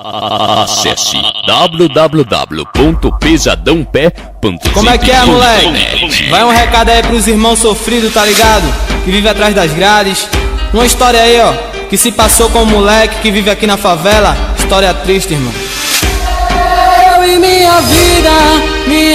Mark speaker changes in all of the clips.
Speaker 1: Acesse www.pesadãopé.com.
Speaker 2: Como é que é, moleque? Vai um recado aí pros irmãos sofridos, tá ligado? Que vive atrás das grades. Uma história aí, ó, que se passou com um moleque que vive aqui na favela. História triste, irmão. Eu e minha vida e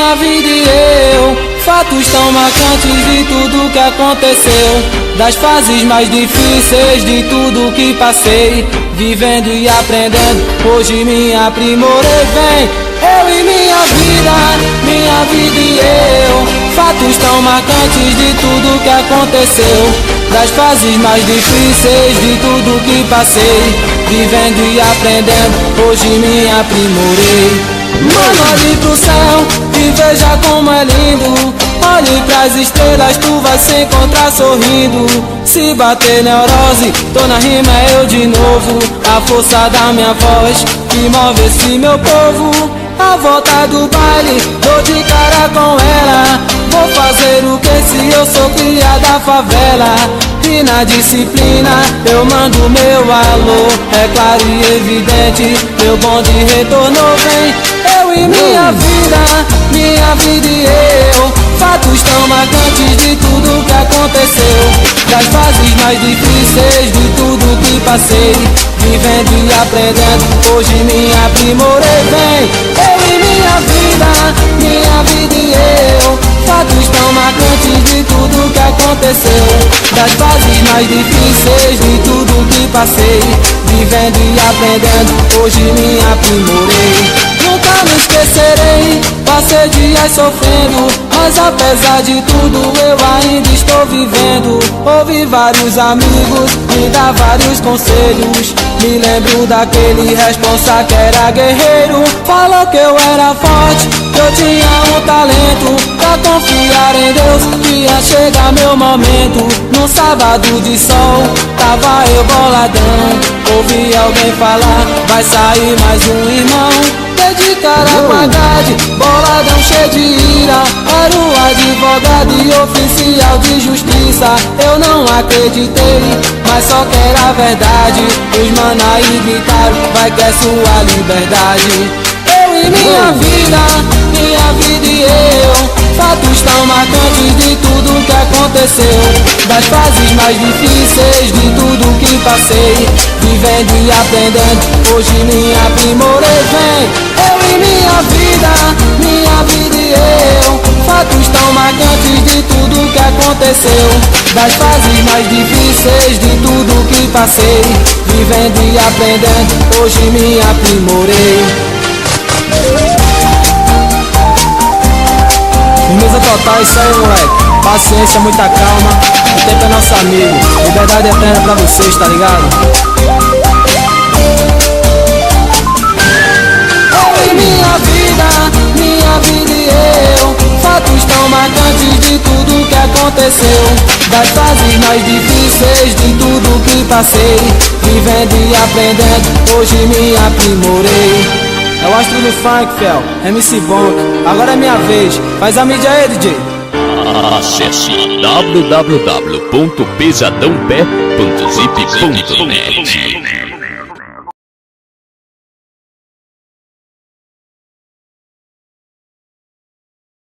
Speaker 2: eu, fatos tão marcantes de tudo que aconteceu, das fases mais difíceis de tudo que passei, vivendo e aprendendo, hoje me aprimorei, vem. Eu e minha vida e eu, fatos tão marcantes de tudo que aconteceu, das fases mais difíceis de tudo que passei, vivendo e aprendendo, hoje me aprimorei. Mano, olhe pro céu e veja como é lindo. Olhe pras estrelas, tu vai se encontrar sorrindo. Se bater neurose, tô na rima, é eu de novo. A força da minha voz que move esse meu povo. A volta do baile, tô de cara com ela. Vou fazer o que se eu sou cria da favela. E na disciplina eu mando meu alô. É claro e evidente, meu bonde retornou, vem. Eu e minha vida e eu, fatos tão marcantes de tudo que aconteceu, das fases mais difíceis de tudo que passei, vivendo e aprendendo, hoje me aprimorei, vem. Eu e minha vida e eu, fatos tão marcantes de tudo que aconteceu, das fases mais difíceis de tudo que passei, vivendo e aprendendo, hoje me aprimorei. Nunca me esquecerei, passei dias sofrendo, mas apesar de tudo eu ainda estou vivendo. Ouvi vários amigos me dar vários conselhos, me lembro daquele responsa que era guerreiro. Falou que eu era forte, que eu tinha um talento, pra confiar em Deus que ia chegar meu momento. Num sábado de sol, tava eu boladão, ouvi alguém falar, vai sair mais um irmão. De cara com a grade, boladão cheio de ira, era o advogado e oficial de justiça. Eu não acreditei, mas só que era verdade. Os mana aí gritaram, vai que é sua liberdade. Eu e minha vida e eu, fatos tão marcantes de tudo que aconteceu, das fases mais difíceis de tudo que passei, vivendo e aprendendo, hoje me aprimorei, vem. Eu e minha vida e eu, fatos tão marcantes de tudo que aconteceu, das fases mais difíceis de tudo que passei, vivendo e aprendendo, hoje me aprimorei. Firmeza total, isso aí, moleque. Paciência, muita calma. O tempo é nosso amigo. Liberdade eterna pra vocês, tá ligado? Eu e minha vida e eu, fatos tão marcantes de tudo que aconteceu, das fases mais difíceis de tudo que passei, vivendo e aprendendo, hoje me aprimorei. É o astro do funk, fel, MC Bonk. Agora é minha vez, faz a mídia aí, DJ.
Speaker 1: Acesse www.pesadãopé.zip.net.